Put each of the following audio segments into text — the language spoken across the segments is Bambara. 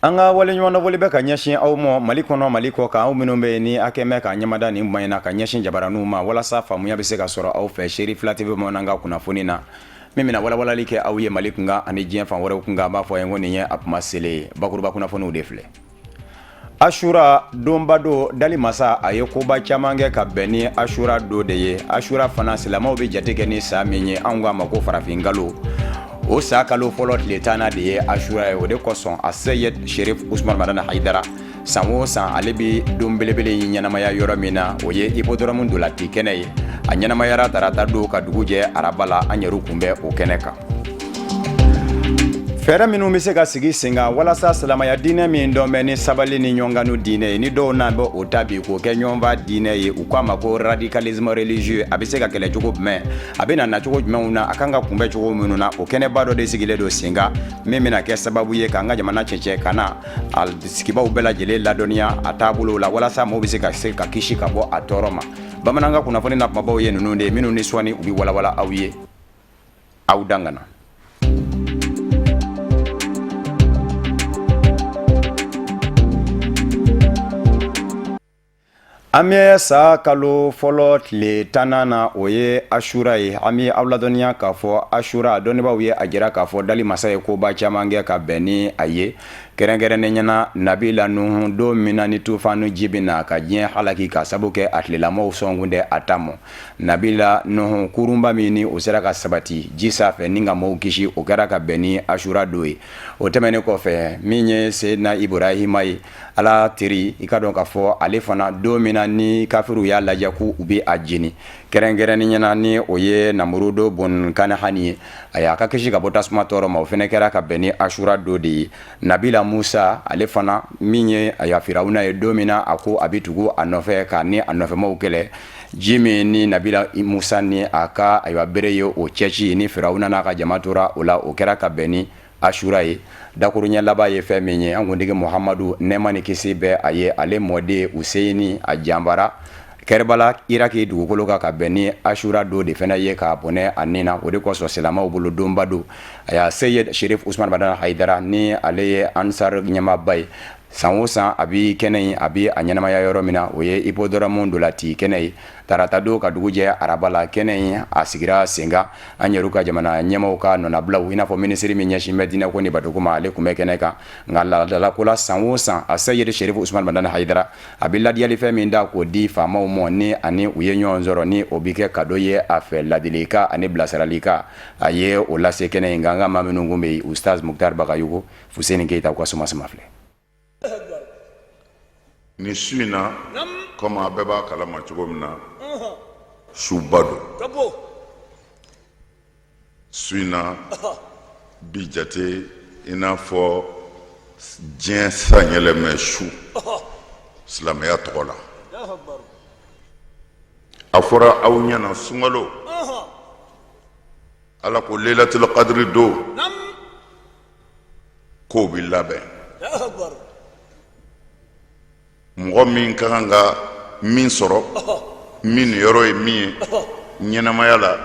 Anga wale nywana wale be ka ɲɛsin aw ma Mali kɔnɔ Mali kɔ kan aw minnu be ni a kɛmɛ ka ɲɛmada nin mayina ka ɲɛsin jabaraniw ma walasa faamuya bɛ se ka sɔrɔ aw fɛ Seri Fila TV bamanankan ka kunnafoni na min bɛna walawalali kɛ aw ye Mali kunkan ani diɲɛ fan wɛrɛw kunkan b'a fɔ ye ko nin ye a kuma sele bakuruba kunnafoniw de filɛ. Ashura donba do dali masa a ye koba caman kɛ ka bɛn ni Ashura do de ye. Ashura fana silamɛw bɛ jate kɛ ni sa min ye anw k'a ma ko farafin kalo. O sa kalo fɔlɔ tile 10 de ye Ashura ye. O de kosɔn a Seyed Sherif Usman Madana Haidara san o san ale bɛ don belebele in ɲɛnamaya yɔrɔ min na o ye hippodrome ndolanci kɛnɛ ye. A ɲɛnamayara tarata don ka dugu jɛ araba la an yɛrɛ kun bɛ o kɛnɛ kan. Fɛɛrɛ minnu bɛ se ka sigi sen kan walasa silamɛya diinɛ min dɔn bɛ ni sabali ni ɲɔnganu diinɛ ye ni dɔw n'a bɛ o ta bi k'o kɛ ɲɔgɔnba diinɛ ye u k'a ma ko radicalisme religieux a bɛ se ka kɛlɛ cogo jumɛn a bɛ na cogo jumɛnw na a kan ka kunbɛn cogo minnu na o kɛnɛba dɔ de sigilen don sen kan min bɛna kɛ sababu ye k'an ka jamana cɛncɛn ka na a sigibaw bɛɛ lajɛlen ladɔnniya a taabolo la walasa mɔgɔw bɛ se ka kisi ka bɔ a tɔɔrɔ ma bamanankan kunnafoni na kumabaw ye ninnu de ye minnu ni sɔnni u bɛ walawala aw ye aw dangana. An bɛ sa kalo fɔlɔ tile 10 na o ye Ashura ye an bɛ aw ladɔnniya k'a fɔ Ashura dɔnnibaaw ye a jira k'a fɔ dali masa ye koba caman kɛ ka bɛn ni a ye kɛrɛnkɛrɛnnen ɲɛna Nabila Nuhu don min na ni tufanu ji bɛ na ka diɲɛ halaki ka sabu kɛ a tilelamɔgɔw sɔnkun tɛ a ta mɔ Nabila Nuhu kurunba min ni o sera ka sabati ji sanfɛ ni ka mɔgɔw kisi o kɛra ka bɛn ni Ashura don ye o tɛmɛnen kɔfɛ min ye Seyidina Ibrahima ye Ala teri i ka dɔn k'a fɔ ale fana don min na ni kafiru y'a lajɛ ko u bɛ a jeni kɛrɛnkɛrɛnnen ɲɛna ni o ye Namurudo bon Kanahani ye a y'a ka kisi ka bɔ tasuma tɔɔrɔ ma o fana kɛra ka bɛn ni Ashura don de ye Nabila Musa ale fana min ye a ya Firawuna ye don min na a ko a bɛ tugu a nɔfɛ ka ni a nɔfɛmaw kɛlɛ ji min ni Nabila Musa ni a ka ayiwa bere ye o cɛci ni Firawuna n'a ka jama tora o la o kɛra ka bɛn ni Ashura ye dakuruɲɛ laban ye fɛn min ye an kuntigi Muhamadu nɛɛma ni kisi bɛ a ye ale mɔden Useyini a janbara Kɛrbala Iraki dugukolo kan ka bɛn ni Ashura don de fana ye k'a bɔnɛ a nin na o de kosɔn silamɛw bolo donba don a y'a Seyed Sherif Usman Madana Haidara ni ale ye Ansar ɲɛmaaba ye san o san a bɛ kɛnɛ in a bɛ a ɲɛnamaya yɔrɔ min na o ye hippodrome ndolanci kɛnɛ ye tarata don ka dugu jɛ araba la kɛnɛ in a sigira sen kan an yɛrɛw ka jamana ɲɛmaaw ka nɔnabilaw i n'a fɔ minisiri min ɲɛsin bɛ diinɛ ko ni batoko ma ale tun bɛ kɛnɛ kan nka laadalako la san o san a Seyed Sherif Usman Madana Haidara a bɛ ladiyali fɛn min da k'o di faamaw ma ni ani u ye ɲɔgɔn sɔrɔ ni o bɛ kɛ kado ye a fɛ ladilikan ani bilasiralikan a ye o lase kɛnɛ in kan an ka maa minnu kun bɛ yen Ustaz Muktar Bagayoko Fuseni Keyita u ka suma filɛ. Ni su in na comme a bɛɛ b'a kalama cogo min na suba don su in na bi jate i n'a fɔ diɲɛ san yɛlɛmɛ su silamɛya tɔgɔ la a fɔra aw ɲɛna sunkalo Ala ko Lailatul Qadri don k'o bɛ labɛn mɔgɔ min ka kan ka min sɔrɔ min ni yɔrɔ ye min ye ɲɛnamaya la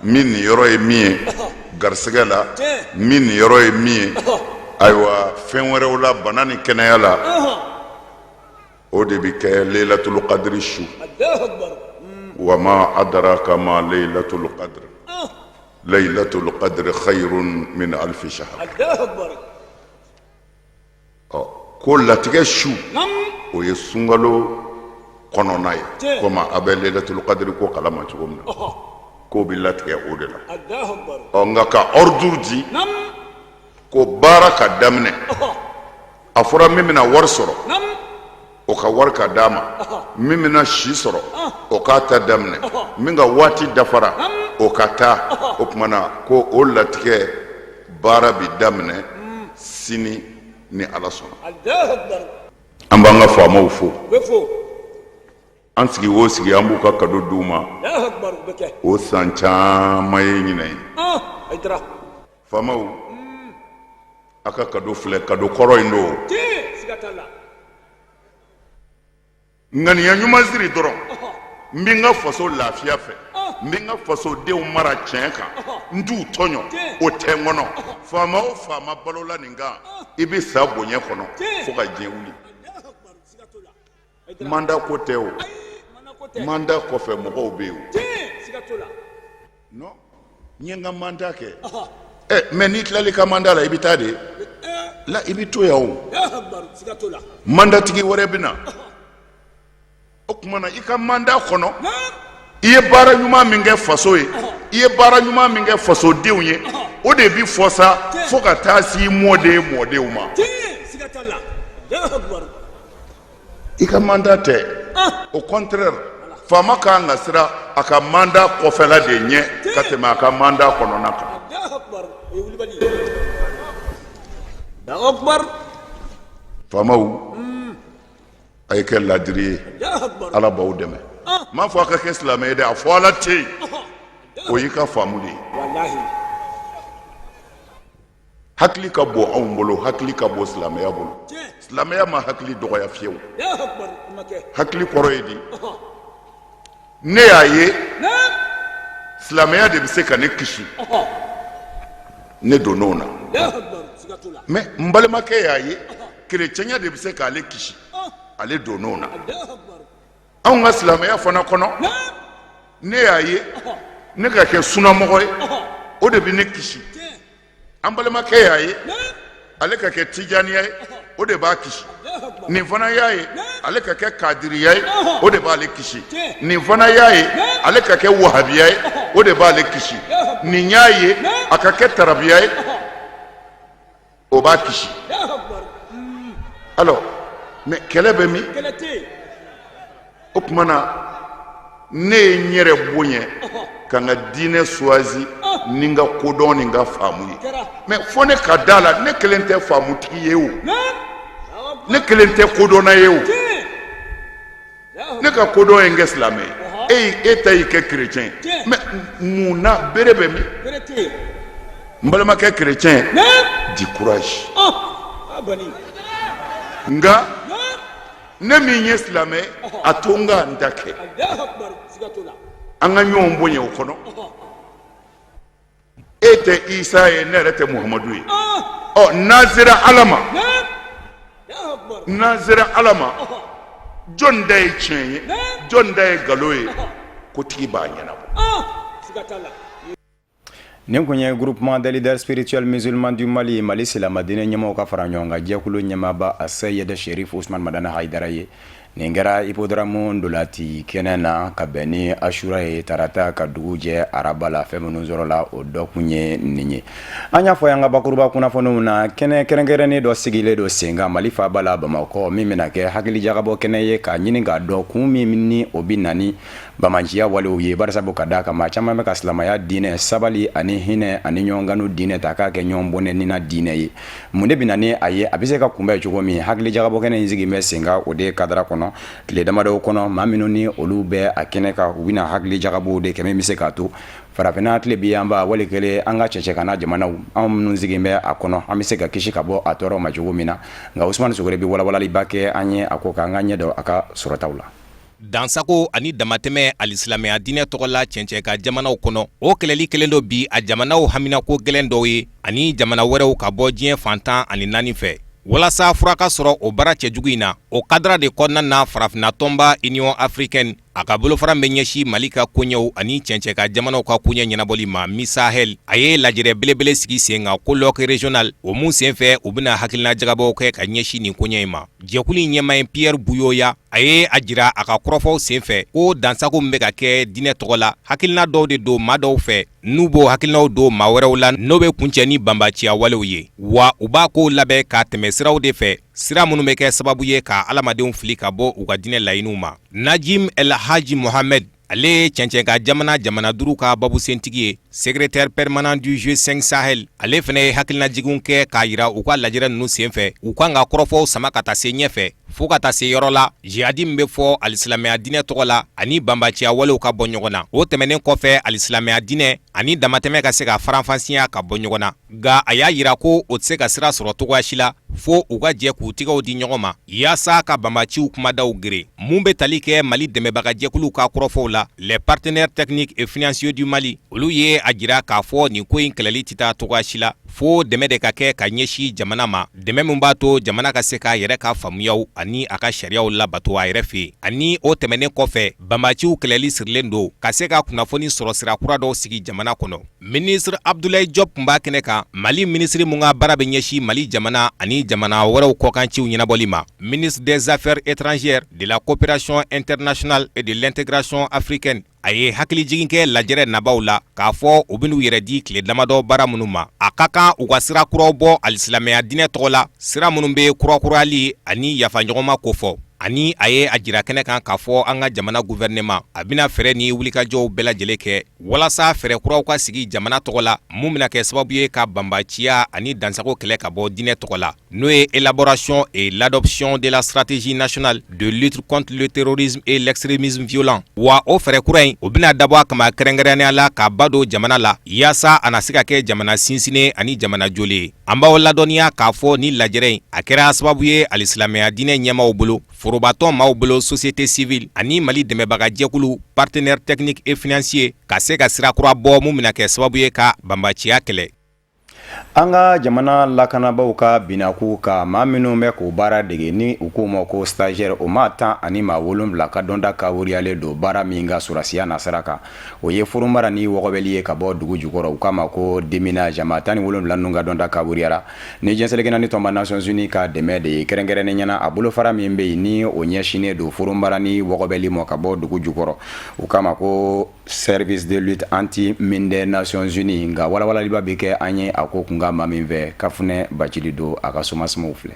min ni yɔrɔ ye min ye garisɛgɛ la min ni yɔrɔ ye min ye ayiwa fɛn wɛrɛw la bana ni kɛnɛya la o de bɛ kɛ Lailatul Qadri su wa ma adraka ma Lailatul Qadri Lailatul Qadri khayrun min alfi shahr ko latigɛ su o ye sunkalo kɔnɔna ye komi a bɛ Lailatul Qadri ko kalama cogo min na k'o bɛ latigɛ o de la nka ka ordre di ko baara ka daminɛ a fɔra min bɛna wari sɔrɔ o ka wari ka d'a ma min bɛna si sɔrɔ o k'a ta daminɛ min ka waati dafara o ka taa o tumana ko o latigɛ baara bɛ daminɛ sini ni Ala sɔnna an b'an ka faamaw fo an sigi o sigi an b'u ka kado d'u ma o san caman ye ɲinɛ ye faamaw a ka kado filɛ kado kɔrɔ in don ŋaniya ɲuman siri dɔrɔn n bɛ n ka faso lafiya fɛ minga faso denw mara tiɲɛ kan ndu tɔɲɔ o tɛ n kɔnɔ faama o faama balola nin kan i bɛ sa bonya kɔnɔ fo ka diɲɛ wuli manda ko tɛ o manda kɔfɛ mɔgɔw bɛ yen o non n ye n ka manda kɛ mais n'i tilali ka manda la i bɛ taa de la i bɛ to yan o mandatigi wɛrɛ bɛ na o tuma na i ka manda kɔnɔ i ye baara ɲuman min kɛ faso ye i ye baara ɲuman min kɛ fasodenw ye o de bi fɔ sa fo ka taa se mɔdenw ma i ka manda tɛ au contraire faama kan ka siran a ka manda kɔfɛla de ɲɛ ka tɛmɛ a ka manda kɔnɔna kan faamaw a ye kɛ ladiri ye ala b'aw dɛmɛ m'a fɔ a ka kɛ silamɛ ye dɛ a fɔ ala tɛ yen o y'i ka faamu de ye hakili ka bɔ anw bolo hakili ka bɔ silamɛya bolo silamɛya ma hakili dɔgɔya fiyewu hakili kɔrɔ ye di ne y'a ye silamɛya de bɛ se ka ne kisi ne donn'o na mais n balimakɛ y'a ye kerecɛnya de bɛ se k'ale kisi ale donn'o na anw ka silamɛya fana kɔnɔ ne y'a ye ne ka kɛ sunamɔgɔ ye o de bɛ ne kisi an balimakɛ y'a ye ale ka kɛ tijaniya ye o de b'a kisi nin fana y'a ye ale ka kɛ kadiriya ye o de b'ale kisi nin fana y'a ye ale ka kɛ wahabiya ye o de b'ale kisi nin y'a ye a ka kɛ tarabiya ye o b'a kisi alors mais kɛlɛ bɛ min o tuma na ne ye n yɛrɛ bonya ka n ka diinɛ choisi ni n ka kodɔn ni n ka faamu ye mais fo ne ka da la ne kelen tɛ faamutigi ye o ne kelen tɛ kodɔnna ye o ne ka kodɔn ye n kɛ silamɛ ye e ta y'i kɛ kerecɛn ye mais mun na bere bɛ min n balimakɛ kerecɛn di courage nka ne min ye silamɛ a to n ka n ta kɛ an ka ɲɔgɔn bonya o kɔnɔ e tɛ isa ye ne yɛrɛ tɛ muhamadu ye ɔ n'an sera ala ma jɔn da ye tiɲɛ ye jɔn da ye nkalon ye ko tigi b'a ɲɛnabɔ. nin kun ye groupement des leaders spirituels musulmans du Mali Mali silamadinɛ ɲɛmɔgɔw ka fara ɲɔgɔn kan jɛkulu ɲɛmaaba a Seyid Sherif Ousmane Madana Haidara ye nin kɛra hippodrome ndolati kɛnɛ na ka bɛn ni Ashura ye tarata ka dugu jɛ araba la fɛn minnu sɔrɔla o dɔ kun ye nin ye an y'a fɔ yan ka bakuruba kunnafoniw na kɛnɛ kɛrɛnkɛrɛnnen dɔ sigilen don sen kan Mali faaba la Bamakɔ min bɛna kɛ hakilijagabɔ kɛnɛ ye k'a ɲini k'a dɔn kun min ni o bi nani bamanciya walew ye barisabu ka da kan maa caman bɛ ka silamɛya diinɛ sabali ani hinɛ ani ɲɔgɔnganu diinɛ ta k'a kɛ ɲɔgɔn bɔnɛ nina diinɛ ye mun de bɛ na ni a ye a bɛ se ka kunbɛn cogo min hakilijagabɔ kɛnɛ in sigilen bɛ sen kan o de kadara kɔnɔ tile damadɔw kɔnɔ maa minnu ni olu bɛ a kɛnɛ kan u bɛna hakilijagabow de kɛ min bɛ se k'a to farafinna tile bi an ba wali kelen an ka cɛcɛkana jamanaw anw minnu sigilen bɛ a kɔnɔ an bɛ se ka kisi ka bɔ a tɔɔrɔ ma cogo min na nka Usumani Sogore bɛ walawalaliba kɛ an ye a ko k'an ka ɲɛ dɔn a ka sɔrɔtaw la. Dansago ani damatɛmɛ alisilamɛya diinɛ tɔgɔla cɛncɛn ka jamanaw kɔnɔ o kɛlɛli kelen dɔ bi a jamanaw haminako gɛlɛn dɔw ye ani jamana wɛrɛw ka bɔ diɲɛ fantan ani naani fɛ walasa fura ka sɔrɔ o baara cɛjugu in na o kadra de kɔnɔna na farafinna tɔnba Union Africaine a ka bolofara bɛ ɲɛsi Mali ka koɲɛw ani cɛncɛn ka jamanaw ka koɲɛ ɲɛnabɔli ma Misahel a ye lajɛrɛ belebele sigi sen kan colloque régional o mun senfɛ u bɛna hakilina jagabɔw kɛ ka ɲɛsi nin koɲɛ in ma jɛkulu in ɲɛmaa ye Pierre Buyoya a ye a jira a ka kɔrɔfɔw senfɛ ko dansago min bɛ ka kɛ diinɛ tɔgɔ la hakilina dɔw de don maa dɔw fɛ n'u b'o hakilinaw don maa wɛrɛw la n'o bɛ kuncɛ ni banbaciya walew ye wa u b'a ko labɛn ka tɛmɛ siraw de fɛ sira minnu bɛ kɛ sababu ye ka alamadenw fili ka bɔ u ka diinɛ laɲiniw ma Najim El Haji Mohamed ale ye cɛncɛn ka jamana duuru ka babu sentigi ye secrétaire permanent du G5 Sahel ale fana ye hakilina jiginw kɛ k'a yira u ka lajɛrɛ ninnu senfɛ u kan ka kɔrɔfɔw sama ka taa se ɲɛfɛ fo ka taa se yɔrɔ la jihadi min bɛ fɔ alisilamɛya diinɛ tɔgɔ la ani banbaciya walew ka bɔ ɲɔgɔn na o tɛmɛnen kɔfɛ alisilamɛya diinɛ ani damatɛmɛ ka se ka faranfasiya ka bɔ ɲɔgɔn na nka a y'a yira ko o tɛ se ka sira sɔrɔ cogoya si la fo u ka jɛ k'u tigɛw di ɲɔgɔn ma yaasa ka banbaciw kumadaw gere mun be tali kɛ Mali dɛmɛbaga jɛkulu ka kɔrɔfɔw la les partenaires techniques et financiers du Mali olu ye a jira k'a fɔ nin ko in kɛlɛli tɛ taa cogoya si la fo dɛmɛ de ka kɛ ka ɲɛsi jamana ma dɛmɛ min b'a to jamana ka se k'a yɛrɛ ka faamuyaw ani a ka sariyaw labato a yɛrɛ fɛ ani o tɛmɛnen kɔfɛ banbaciw kɛlɛli sirilen don ka se ka kunnafoni sɔrɔ sira kura dɔw sigi jamana kɔnɔ ministre Abdoulaye Diop tun b'a kɛnɛ kan Mali ministre mun ka baara bɛ ɲɛsi Mali jamana ani jamana wɛrɛw kɔkanciw ɲɛnabɔli ma ministre des affaires étrangères de la coopération internationale et de l'intégration africaine a ye hakilijigin kɛ lajɛrɛ nabaw la k'a fɔ u ben'u yɛrɛ di tile damadɔ baara minnu ma a ka kan u ka sira kuraw bɔ alisilamɛya diinɛ tɔgɔ la sira minnu be kurakurali ani yafaɲɔgɔnma kofɔ ani a ye a jira kɛnɛ kan k'a fɔ an ka jamana gouvernement a bena fɛrɛ ni wulikajɔw bɛɛ lajɛlen kɛ walasa fɛrɛ kuraw ka sigi jamana tɔgɔ la mun bena kɛ sababu ye ka banbaciya ani dansago kɛlɛ ka bɔ diinɛ tɔgɔ la n'o ye élaboration et l'adoption de la stratégie nationale de lutte contre le terrorisme et l'extrémisme violent wa o fɛrɛ kura in o bena dabɔ a kama kɛrɛnkɛrɛnnenya la ka ba don jamana la yaasa a na se ka kɛ jamana sinsinen ani jamana jole an b'aw ladɔnniya k'a fɔ ni lajɛrɛ in a kɛra sababu ye alisilamɛya diinɛ ɲɛmaw bolo forobatɔ maaw bolo société civile ani Mali dɛmɛbaga jɛkulu partenaires techniques et financiers ka se ka sira kura bɔ mun bena kɛ sababu ye ka banbaciya kɛlɛ an ka jamana lakanabaw ka binaku ka maa minnu bɛ k'o baara dege ni u k'o ma ko stagiaire o maa 10 ani maa 7 ka dɔnta ka wuriyalen don baara min ka surasiya nasara kan o ye furumara ni wɔgɔbɛli ye ka bɔ dugu jukɔrɔ u k'a ma ko déminage maa 17 ninnu ka dɔnta ka wuriyara ni jɛnsɛlɛkɛna ni tɔnba Nations Unies ka dɛmɛ de ye kɛrɛnkɛrɛnnen ɲɛna a bolofara min bɛ yen ni o ɲɛsinnen don furumara ni wɔgɔbɛli ma ka bɔ dugu jukɔrɔ u k'a ma ko service de lutte anti-mine des Nations Unies nka walawalaliba bɛ kɛ an ye a ko kunga ma min fɛ kafunɛ bacili do a ka somasamaw filɛ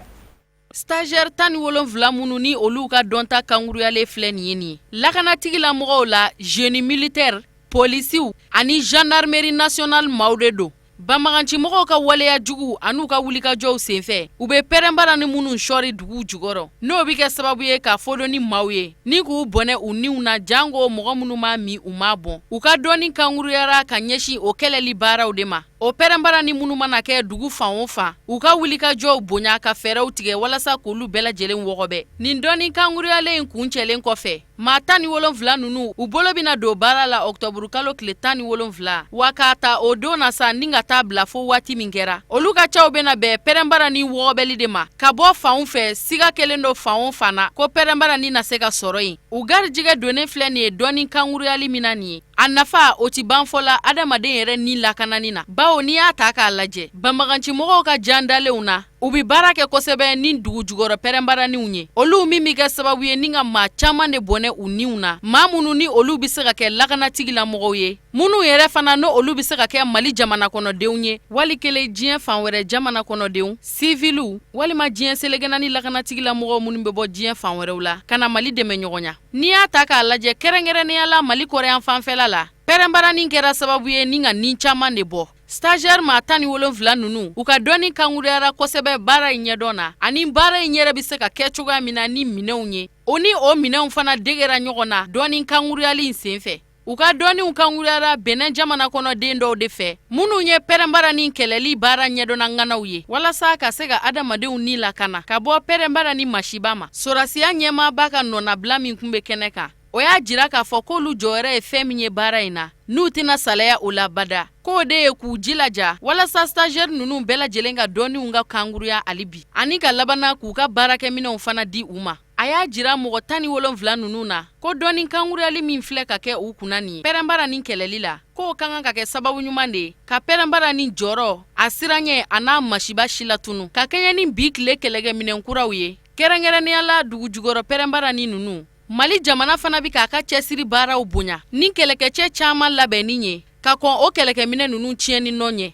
stagiaire 17 minnu ni olu ka dɔnta kanguruyalen filɛ nin ye nin lakanatigila la génie militaire polisiw ani gendarmerie nationale maaw de don banbagancimɔgɔw ka waleya jugu an'u ka wulikajɔw senfɛ u be pɛrɛnbara ni minnu sɔri dugu jugɔrɔ n'o bi kɛ sababu ye ka fɔdɔ ni maaw ye ni k'u bɔnɛ u niw na jango mɔgɔ minnu m'a min u m'a bɔn u ka dɔɔni kanguruyara ka ɲɛsin o kɛlɛli baaraw de ma o pɛrɛnbara ni minnu mana kɛ dugu fan o fan u ka wulikajɔw bonya ka fɛɛrɛw tigɛ walasa k'olu bɛɛ lajɛlen wɔgɔbɛ nin dɔɔni kanguruyalen in kuncɛlen kɔfɛ maa 17 ninnu u bolo bena don baara la octobre kalo tile 17 wa k'a ta o don na sa ni ka taa bila fo waati min kɛra olu ka caw bena bɛn pɛrɛnbara ni wɔgɔbɛli de ma ka bɔ fanw fɛ siga kelen do fan o fan na ko pɛrɛnbara ni na se ka sɔrɔ yen u garijɛgɛ donnen filɛ nin ye dɔɔni kanguruyali min na nin ye a nafa o ti ban fɔla adamaden yɛrɛ ni lakanani na bawo n'i y'a ta k'a lajɛ banbagancimɔgɔw ka jan dalenw na u bi baara kɛ kosɛbɛ ni dugu jugɔrɔ pɛrɛnbaraniw ye olu min bi kɛ sababu ye ni ka maa caman de bɔnɛ u niw na maa minnu ni olu bi se ka kɛ lakanatigilamɔgɔw ye minnu yɛrɛ fana no olu bi se ka kɛ Mali jamana kɔnɔdenw ye wali kelen diɲɛ fan wɛrɛ jamana kɔnɔdenw civiliw walima diɲɛ selekɛna ni lakanatigilamɔgɔw minnu bɛ bɔ diɲɛ fan wɛrɛw la kana Mali dɛmɛ ɲɔgɔn ya n'i y'a ta k'a lajɛ kɛrɛnkɛrɛnnenya la Mali kɔrɔyan fanfɛla la pɛrɛnbarani kɛra sababu ye ni ka nin caman de bɔ stagiaire maa 17 ninnu u ka dɔɔni kanguruyara kosɛbɛ baara in ɲɛdɔn na ani baara in yɛrɛ bi se ka kɛ cogoya min na ni minɛnw ye o ni o minɛnw fana degera ɲɔgɔn na dɔɔni kanguruyali in senfɛ u ka dɔɔniw kanguruyara Benin jamana kɔnɔ den dɔw de fɛ minnu ye pɛrɛnbarani kɛlɛli baara ɲɛdɔnna ŋanaw ye walasa ka se ka adamadenw ni lakana ka bɔ pɛrɛnbarani masiba ma sorasiya ɲɛmaaba ka nɔnabila min kun bɛ kɛnɛ kan o y'a jira k'a fɔ k'olu jɔyɔrɔ ye fɛn min ye baara in na n'u tɛna salaya o la bada k'o de ye k'u jilaja walasa stagiaire ninnu bɛɛ lajɛlen ka dɔɔniw ka kanguruya hali bi ani ka labana k'u ka baarakɛminɛnw fana di u ma a y'a jira mɔgɔ 17 ninnu na ko dɔɔni kanguruyali min filɛ ka kɛ u kunna nin ye pɛrɛnbara ni kɛlɛli la k'o ka kan ka kɛ sababu ɲuman de ye ka pɛrɛnbara ni jɔrɔ a siranɲɛ a n'a masiba si latunu ka kɛɲɛ ni bi tile kɛlɛkɛminɛn kuraw ye kɛrɛnkɛrɛnnenya la dugu jugɔrɔ pɛrɛnbara ni ninnu Mali jamana fana bi k'a ka cɛsiri baaraw bonya ni kɛlɛkɛcɛ caman labɛnni ye ka kɔn o kɛlɛkɛminɛ ninnu tiɲɛni nɔ ɲɛ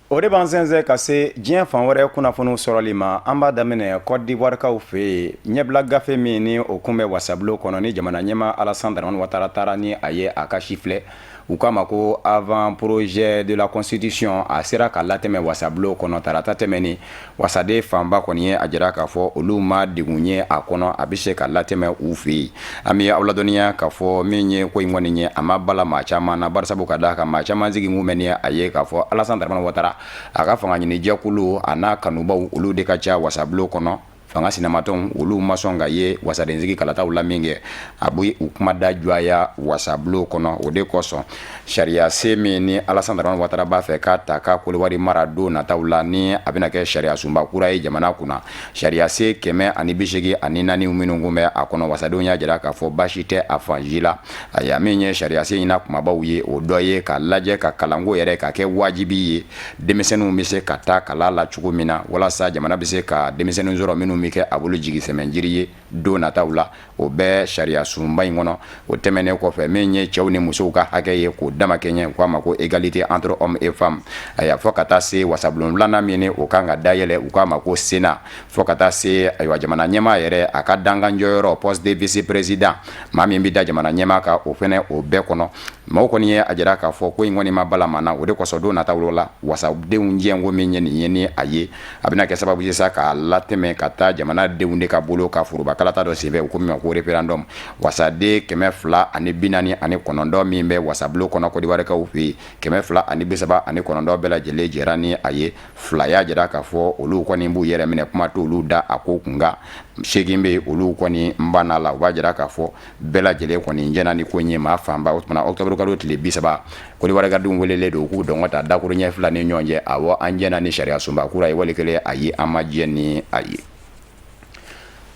o de b'an sɛnsɛn ka se diɲɛ fan wɛrɛ kunnafoniw sɔrɔli ma an b'a daminɛ Côte d'Ivoire kaw fɛ yen ɲɛbila gafe min ni o kun bɛ wasabulon kɔnɔ ni jamana ɲɛma Alassane Dramane Ouattara taara ni a ye a ka si filɛ u k'a ma ko avant projet de la constitution a sera ka latɛmɛ wasabulon kɔnɔ tarata tɛmɛni wasaden fanba kɔni ye a jira k'a fɔ olu ma degun ye a kɔnɔ a bɛ se ka latɛmɛ u fɛ yen an bɛ aw ladɔnniya k'a fɔ min ye ko in kɔni ye a ma bala maa caman na barisabu ka d'a kan maa caman sigi mun mɛn a ye k'a fɔ Alassane Dramane Ouattara a ka fanga ɲini jɛkulu a n'a kanubaw olu de ka ca wasabulon kɔnɔ fanga sinamatɔnw olu ma sɔn ka ye wasadensigi kalataw la min kɛ a bɛ u kuma da juaya wasabulon kɔnɔ o de kosɔn sariya se min ni Alassane Dramane Ouattara b'a fɛ k'a ta ka Kolewari mara don nataw la ni a bɛna kɛ sariya sunba kura ye jamana kunna sariya se 184 minnu kun bɛ a kɔnɔ wasadenw y'a jira k'a fɔ baasi tɛ a fansi la a y'a min ye sariya se ɲina kumabaw ye o dɔ ye ka lajɛ ka kalanko yɛrɛ ka kɛ wajibi ye denmisɛnninw bɛ se ka taa kalan la cogo min na walasa jamana bɛ se ka denmisɛnninw sɔrɔ minnu bɛ kɛ a bolo jigi sɛmɛnjiri ye don nataw la o bɛɛ sariya sunba in kɔnɔ o tɛmɛnen kɔfɛ min ye cɛw ni musow ka hakɛ ye k'o dama kɛɲɛ k'a ma ko égalité entre hommes et femmes a y'a fɔ ka taa se wasabulon filanan min ni o kan ka dayɛlɛ u k'a ma ko Sénat fɔ ka taa se ayiwa jamana ɲɛmaa yɛrɛ a ka danganjɔyɔrɔ poste de vice président maa min bɛ da jamana ɲɛmaa kan o fɛnɛ o bɛɛ kɔnɔ maaw kɔni ye a jira k'a fɔ ko in kɔni ma bala mana o de kɔsɔn don nataw la wasadenw jɛngo min ye nin ye ni a ye a bɛna kɛ sababu ye sa k'a latɛmɛ ka taa jamanadenw de ka bolo ka forobakalata dɔ senfɛ u ko min ma ko référendum wasaden 249 min bɛ wasabulon kɔnɔ Côte d'Ivoirekaw fɛ yen 239 bɛɛ lajɛlen jɛra ni a ye fila y'a jira k'a fɔ olu kɔni b'u yɛrɛ minɛ kuma t'olu da a ko kunkan 8 bɛ olu kɔni n banna la u b'a jira k'a fɔ bɛɛ lajɛlen kɔni jɛna ni ko in ye maa fanba o tumana octobre kalo tile 30 Côte d'Ivoirekadenw welelen don k'u dɔn ka taa dakuru ɲɛ fila ni ɲɔgɔn cɛ awɔ an jɛna ni sariya sunba kura ye wali kelen a ye an ma jɛ ni a ye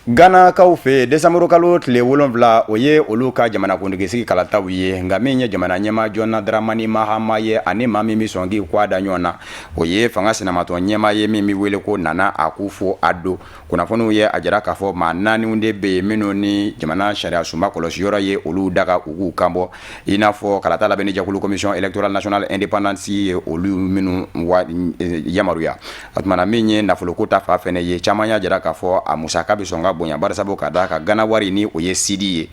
Ghana kaw fɛ décembre kalo tile 7 o ye olu ka jamanakuntigi sigi kalataw ye nka min ye jamana ɲɛmaa John Dramani Mahama ye ani maa min bɛ sɔn k'i kɔ a da ɲɔgɔn na o ye fanga sinamatɔ ɲɛmaa ye min bɛ wele ko Nana Akufo-Addo kunnafoniw ye a jira k'a fɔ maa 4 de bɛ yen minnu ni jamana sariya sunba kɔlɔsiyɔrɔ ye olu daga u k'u kanbɔ i n'a fɔ kalata labɛnni jɛkulu commission électorale nationale indépendance ye olu minnu yamaruya o tumana min ye nafoloko ta fa fɛnɛ ye caman y'a jira k'a fɔ a musaka bɛ sɔn ka bonya barisabu ka d'a ka Ghana wari ni o ye sidi ye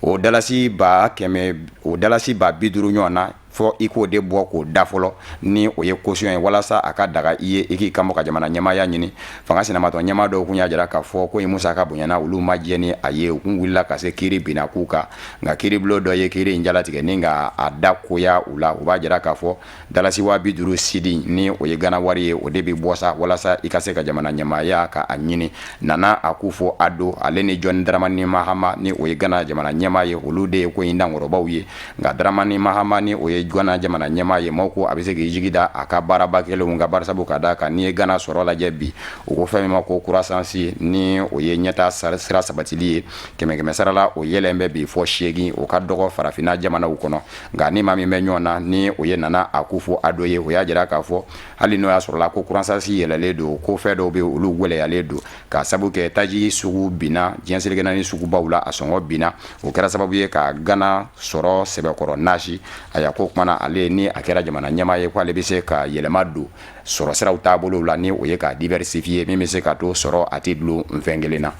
o dalasi ba 50 ɲɔgɔn na fɔ i k'o de bɔ k'o da fɔlɔ ni o ye caution ye walasa a ka daga i ye i k'i kanbɔ ka jamana ɲɛmaaya ɲini fanga sinamatɔ ɲɛmaa dɔw kun y'a jira k'a fɔ ko in musaka bonyana olu ma jɛ ni a ye u kun wulila ka se kiiri binna k'u kan nka kiiribulon dɔ ye kiiri in jalatigɛ ni ka a da koya u la u b'a jira k'a fɔ dalasi 50 sidi ni o ye Ghana wari ye o de bɛ bɔ sa walasa i ka se ka jamana ɲɛmaaya ka a ɲini Nana Akufo-Addo ale ni John Dramani Mahama ni o ye Ghana jamana ɲɛmaa ye olu de ye ko in dankɔrɔbaw ye nka Dramani Mahama ni o ye Ghana jamana ɲɛmaa ye maaw ko a bɛ se k'i jigi da a ka baaraba kelenw ka barisabu ka d'a kan n'i ye Ghana sɔrɔ lajɛ bi o ko fɛn min ma ko croissance ni o ye ɲɛta sira sabatili ye 100 sara la o yɛlɛn bɛ bi fɔ 8 o ka dɔgɔ farafinna jamanaw kɔnɔ nka ni maa min bɛ ɲɔgɔn na ni o ye Nana Akufo-Addo ye o y'a jira k'a fɔ hali n'o y'a sɔrɔla ko croissance yɛlɛlen don ko fɛn dɔw bɛ olu gwɛlɛyalen don ka sabu kɛ taji sugu binna diɲɛ seleke naani sugubaw la a sɔngɔ binna o kɛra sababu ye ka Ghana sɔrɔ sɛbɛkɔrɔ nasi a y'a ko kumana ale ni a kɛra jamana ɲɛmaa ye ko ale bɛ se ka yɛlɛma don sɔrɔ siraw taabolow la ni o ye ka diversifier min bɛ se ka to sɔrɔ a tɛ dulon fɛn kelen na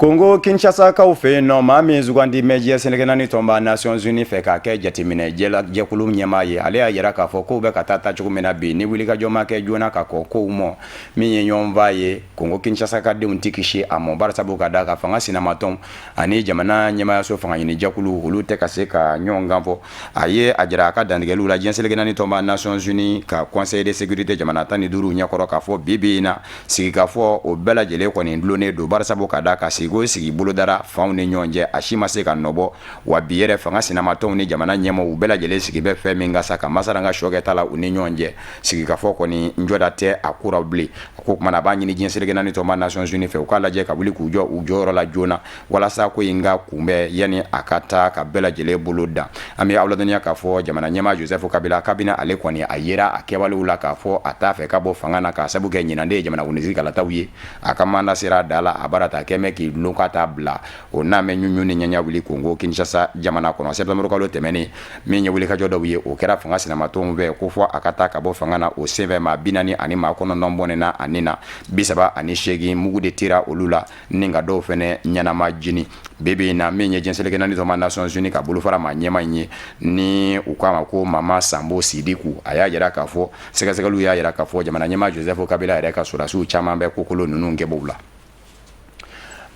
Congo Kinshasa kaw fɛ yen nɔ maa min sugandi bɛ diɲɛ seleke naani tɔnba Nations Unies fɛ k'a kɛ jateminɛ jɛkulu ɲɛmaa ye ale y'a jira k'a fɔ kow bɛ ka taa cogo min na bi ni wulikajɔ ma kɛ joona ka kɔn kow mɔ min ye ɲɔgɔnfaa ye Congo Kinshasa ka denw tɛ kisi a mɔ barisabu ka d'a kan fanga sinamatɔnw ani jamana ɲɛmaayaso fanga ɲini jɛkulu olu tɛ ka se ka ɲɔgɔn kan fɔ a ye a jira a ka dantigɛliw la diɲɛ seleke naani tɔnba Nations Unies ka Conseil de sécurité jamana 15 ɲɛkɔrɔ k'a fɔ bi in na sigikafɔ o bɛɛ lajɛlen kɔni dulonnen don barisabu ka d'a kan sigi bolodara fanw ni ɲɔgɔn cɛ a si ma se ka nɔbɔ wa bi yɛrɛ fanga sinamatɔnw ni jamana ɲɛmɔgɔw u bɛɛ lajɛlen sigi bɛ fɛn min ka sa ka masaranga sɔkɛta la u ni ɲɔgɔn cɛ sigikafɔ kɔni njɔda tɛ a kuraw bilen a ko kumana a b'a ɲini diɲɛ seleke naani tɔnba Nations Unies fɛ u k'a lajɛ ka wuli k'u jɔ u jɔyɔrɔ la joona walasa ko in ka kunbɛn yani a ka taa ka bɛɛ lajɛlen bolo dan an bɛ aw ladɔnniya k'a fɔ jamana ɲɛmaa Joseph Kabila kabini ale kɔni a yera a kɛwalew la k'a fɔ a t'a fɛ ka bɔ fanga na k'a sabu kɛ ɲinanden ye jamanakuntigi kalataw ye a ka manda sera a da la a baara ta kɛmɛ k'i no ka taa bila o n'a mɛ ɲuɲu ni ɲɛɲɛ wuli Kongo Kinshasa jamana kɔnɔ septembre kalo tɛmɛnen min ye wulikajɔ dɔw ye o kɛra fanga sinamatɔnw fɛ ko fɔ a ka taa ka bɔ fanga na o senfɛ maa 40 ani maa 9 bɔnɛna ani na 38 mugu de tira olu la ni ka dɔw fɛnɛ ɲɛnama jini bebe na min ye jɛnsɛlɛkɛ naani tɔma Nations Unies ka bolofara maa ɲɛma in ye ni u k'a ma ko Mama Sambo Sidiku a y'a yira k'a fɔ sɛgɛsɛgɛliw y'a yira k'a fɔ jamana ɲɛma Joseph Kabila yɛrɛ ka sɔrɔdasiw caman bɛ kokolo ninnu kɛbɔw la.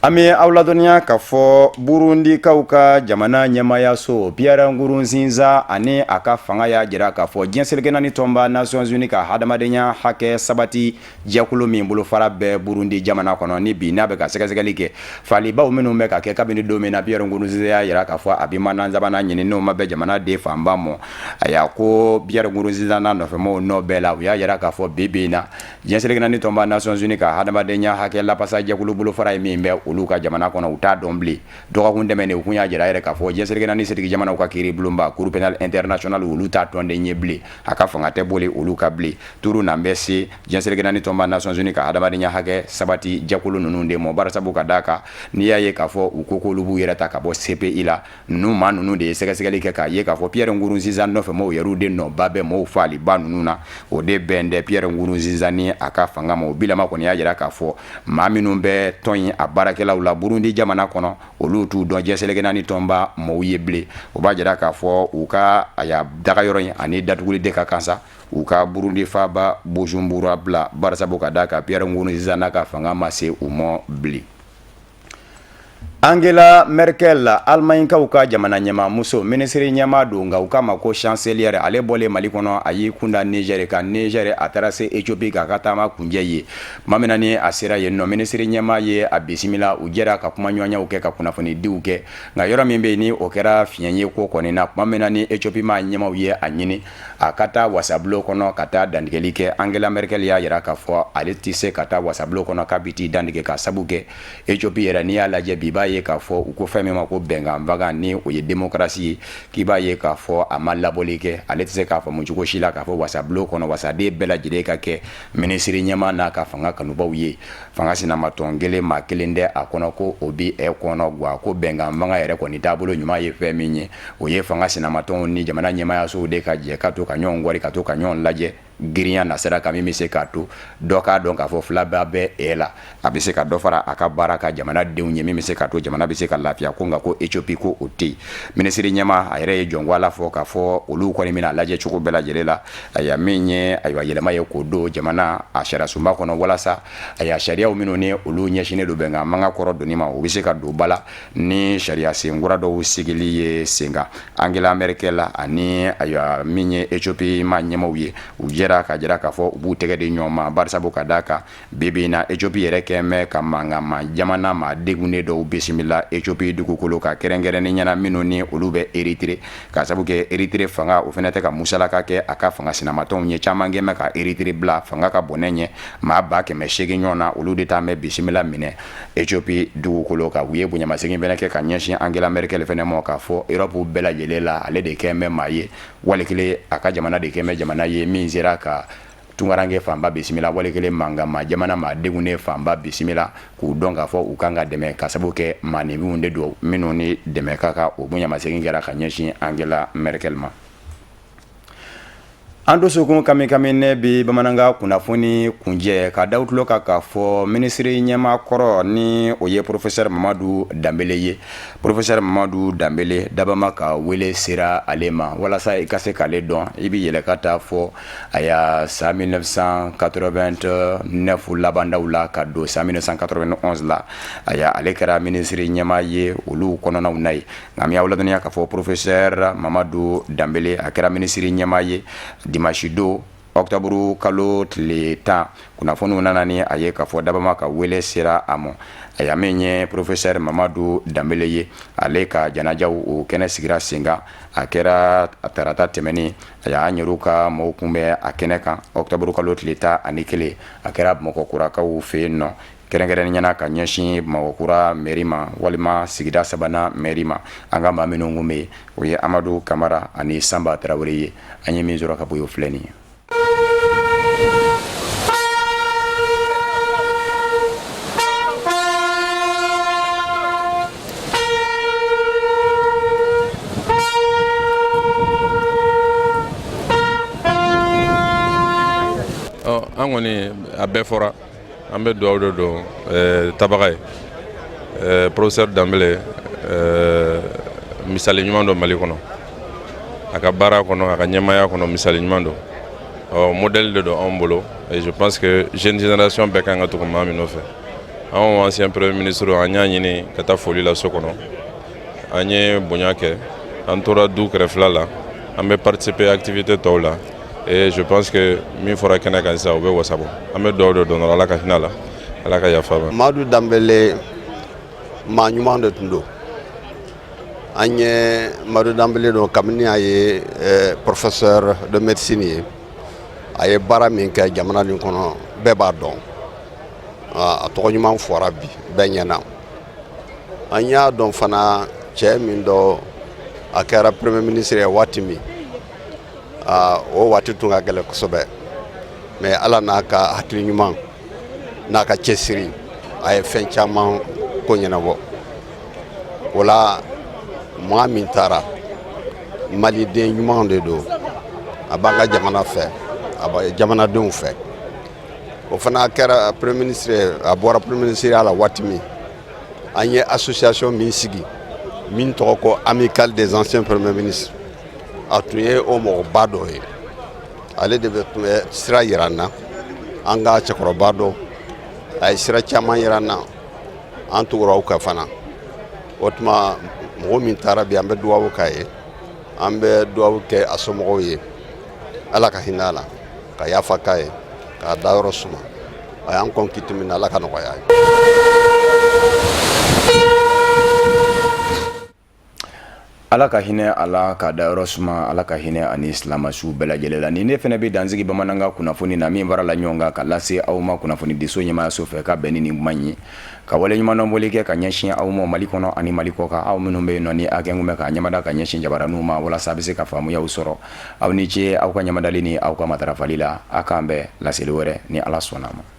An bɛ aw ladɔnniya k'a fɔ Burundikaw ka jamana ɲɛmayaso Pierre Nkurunziza ani a ka fanga y'a jira k'a fɔ diɲɛseleke naani tɔnba Nations Unies ka hadamadenya hakɛ sabati jɛkulu min bolofara bɛ Burundi jamana kɔnɔ ni bi n'a bɛ ka sɛgɛsɛgɛli kɛ falibaw minnu bɛ ka kɛ kabini don min na Pierre Nkurunziza y'a jira k'a fɔ a bɛ mana sabanan ɲini n'o ma bɛ jamana den fanba mɔ a y'a ko Pierre Nkurunziza n'a nɔfɛmɔgɔw nɔ bɛɛ la u y'a jira k'a fɔ bi na diɲɛseleke naani tɔnba Nations Unies ka hadamadenya hakɛ lapasa jɛkulu bolofara ye min bɛ olu ka jamana kɔnɔ u t'a dɔn bilen dɔgɔkun tɛmɛnen u kun y'a jira yɛrɛ k'a fɔ diɲɛseleke naani setigi jamanaw ka kiiri bulonba Cour pénale internationale olu t'a tɔn de ɲɛ bilen a ka fanga tɛ boli olu ka bilen turu n'an bɛ se diɲɛseleke naani tɔnba Nations Unies ka hadamadenya hakɛ sabati jɛkulu ninnu de mɔ barisabu ka d'a kan n'i y'a ye k'a fɔ u ko k'olu b'u yɛrɛ ta ka bɔ CPI la ninnu maa ninnu de ye sɛgɛsɛgɛli kɛ k'a ye k'a fɔ Pierre Nkurunziza nɔfɛmɔgɔw yɛrɛw de nɔba bɛ mɔgɔw faliba ninnu na o de bɛn dɛ Pierre Nkurunziza ni a ka fanga ma o bilama kɔni y'a jira k'a fɔ maa minnu bɛ tɔn in a baarakɛlaw la Burundi jamana kɔnɔ olu t'u dɔn diɲɛseleke naani tɔnba mɔgɔw ye bilen o b'a jira k'a fɔ u ka a y'a dagayɔrɔ in ani datuguli de ka kan sa u ka Burundi faba Bujumbura bila barisabu ka d'a kan Pierre Nkurunziza n'a ka fanga ma se u mɔ bilen. Angela Merkel Almaɲikaw ka jamana ɲɛmaamuso minisiri ɲɛmaa don nka u k'a ma ko chancelière ale bɔlen Mali kɔnɔ a y'i kunda Niger kan Niger a taara se Ethiopie k'a ka taama kunjɛ ye ma min na ni a sera yen nɔ minisiri ɲɛmaa ye a bisimila u jɛra ka kuma ɲɔgɔnyaw kɛ ka kunnafonidiw kɛ nka yɔrɔ min bɛ yen ni o kɛra fiɲɛ ye ko kɔni na kuma min na ni Ethiopie maa ɲɛmaaw ye a ɲini a ka taa wasabulon kɔnɔ ka taa dantigɛli kɛ Angela Merkel y'a jira k'a fɔ ale tɛ se ka taa wasabulon kɔnɔ k'a bɛ t'i dantigɛ ka sabu kɛ Ethiopie yɛrɛ n'i y'a lajɛ bi b'a ye k'a fɔ u ko fɛn min ma ko bɛnkanbaga ni o ye démocratie ye k'i b'a ye k'a fɔ a ma labɔli kɛ ale tɛ se k'a faamu cogo si la k'a fɔ wasabulon kɔnɔ wasaden bɛɛ lajɛlen ka kɛ minisiri ɲɛmaa n'a ka fanga kanubaw ye fanga sinamatɔn kelen maa kelen dɛ a kɔnɔ ko o bi kɔnɔ wa ko bɛnkanbaga yɛrɛ kɔni taabolo ɲuman ye fɛn min ye o ye fanga sinamatɔnw ni jamana ɲɛmaayasow de ka jɛ ka to ka ɲɔgɔn wari ka to ka ɲɔgɔn lajɛ girinya nasira ka min bɛ se k'a to dɔ k'a dɔn k'a fɔ filaba bɛ la a bɛ se ka dɔ fara a ka baara ka jamanadenw ye min bɛ se k'a to jamana bɛ se ka lafiya ko nka ko Ethiopie ko o tɛ yen minisiri ɲɛmaa a yɛrɛ ye jɔnwala fɔ k'a fɔ olu kɔni bɛna lajɛ cogo bɛɛ lajɛlen la a y'a min ye ayiwa yɛlɛma ye k'o don jamana a sariya sunba kɔnɔ walasa a y'a sariyaw minnu ni olu ɲɛsinnen don bɛnkan mankan kɔrɔ donni ma o bɛ se ka don ba la ni sariya senkura dɔw sigili ye sen kan Angela Merkel ani ayiwa min ye Ethiopie maa ɲɛmaaw ye u ka jira k'a fɔ u b'u tɛgɛ di ɲɔgɔn ma barisabu ka d'a kan bibi na Ethiopie yɛrɛ kɛmɛ ka mangama jamana ma degunnen dɔw bisimila Ethiopie dugukolo ka kɛrɛnkɛrɛnni ɲɛna minnu ni olu bɛ Eritrea ka sabu kɛ Eritrea fanga o fɛnɛ tɛ ka musalaka kɛ a ka fanga sinamatɔnw ye caman kɛmɛ ka Eritrea bila fanga ka bɔnɛ ɲɛ maa 180 ɲɔgɔn na olu de t'a mɛ bisimila minɛ Ethiopie dugukolo ka u ye bonyamasegin fɛnɛ kɛ ka ɲɛsin Angela Merkel fɛnɛ ma k'a fɔ Europe bɛɛ lajɛlen la ale de kɛmɛ maa ye walikelen a ka jamana de kɛmɛ jamana ye min sera ka tungarange fanba bisimila walikelen mangama jamana ma degunnen fanba bisimila k'u dɔn k'a fɔ u kan ka dɛmɛ ka sabu kɛ maanifinw de don minnu ni dɛmɛ ka kan o bonyamasegin kɛra ka ɲɛsin Angela Merkel ma. An dusukun kami ne bi bamananga kunnafoni kunjɛ ka da tulo kan k'a fɔ minisiri ɲɛmaa kɔrɔ ni o ye professeur Mamadu Dambele ye professeur Mamadu Dambele dabama ka wele sera ale ma walasa i ka se k'ale dɔn i bi yɛlɛ ka taa fɔ a y'a san 1989 labandaw la ka don san 1991 la a y'a ale kɛra minisiri ɲɛmaa ye olu kɔnɔnaw na ye nka mi y'aw ladɔnniya k'a fɔ professeur Mamadu Dambele a kɛra minisiri ɲɛmaa ye dimanche do octobre kalo tile 10 kunnafoniw nana ni a ye k'a fɔ dabama ka wele sera a ma a y'a min ye professeur Mamadu Dambele ye ale ka janajaw o kɛnɛ sigira sen kan a kɛra tarata tɛmɛni a y'a ɲɛru ka mɔgɔw kunbɛn a kɛnɛ kan octobre kalo tile 11 a kɛra Bamakɔkurakaw fɛ yen nɔ kɛrɛnkɛrɛnnenya ka ɲɛsin Bamakɔkura mairie ma walima sigida sabanan mairie ma an ka maa minnu kun bɛ yen o ye Amadu Kamara ani Samba Tarawele ye an ye min sɔrɔ ka bɔ yen o filɛ nin ye. an kɔni a bɛɛ fɔra an bɛ dugawu de don tabaga ye professeur Dambele misali ɲuman dɔ Mali kɔnɔ a ka baara kɔnɔ a ka ɲɛmaya kɔnɔ misali ɲuman dɔ modèle de don anw bolo et je pense que jeune génération bɛɛ kan ka tugu maa min nɔfɛ anw ancien premier ministre an y'a ɲini ka taa foli la so kɔnɔ an ye bonya kɛ an tora du kɛrɛfɛla la an bɛ participer activité tɔw la et je pense que min fɔra kɛnɛ kan sisan o bɛ wasa bɔ an bɛ dugawu de don Ala ka hinɛ a la Ala ka yafa ma. Madu Dambele maa ɲuman de tun don an ye Madu Dambele don kabini a ye professeur de médecine ye a ye baara min kɛ jamana nin kɔnɔ bɛɛ b'a dɔn a tɔgɔ ɲuman fɔra bi bɛɛ ɲɛna an y'a dɔn fana cɛ min dɔ a kɛra premier ministre ye waati min o waati tun ka gɛlɛn kosɛbɛ mais Ala n'a ka hakili ɲuman n'a ka cɛsiri a ye fɛn caman ko ɲɛnabɔ o la maa min taara maliden ɲuman de don a b'an ka jamana fɛ a bɛ jamanadenw fɛ o fana kɛra premier ministre a bɔra premier ministre la waati min an ye association min sigi min tɔgɔ ko amicale des anciens premiers ministres a tun ye o mɔgɔba dɔ ye ale de tun bɛ sira yira an na an ka cɛkɔrɔba dɔ a ye sira caman yira an na an tugura o kan fana o tuma mɔgɔ min taara bi an bɛ dugawu k'a ye an bɛ dugawu kɛ a somɔgɔw ye Ala ka hinɛ a la ka yafa k'a ye k'a da yɔrɔ suma a y'an kɔn kiti min na Ala ka nɔgɔya ye. Ala ka hinɛ ala ka dayɔrɔ suma Ala ka hinɛ ani silamɛsiw bɛɛ lajɛlen la. Ni ne fɛnɛ bɛ dansigi bamanankan kunnafoni na min farala ɲɔgɔn kan ka lase aw ma kunnafoni diso ɲɛmaayaso fɛ ka bɛn ni nin kuma ye ka wale ɲuman dɔnbɔli kɛ ka ɲɛsin aw ma Mali kɔnɔ ani Mali kɔ kan aw minnu bɛ yen nɔ ni a kɛ kun bɛ ka ɲamada ka ɲɛsin jabaraninw ma walasa a bɛ se ka faamuyaw sɔrɔ aw ni ce aw ka ɲamadali ni aw ka matarafali la a k'an bɛɛ laseli wɛrɛ ni Ala sɔnna ma.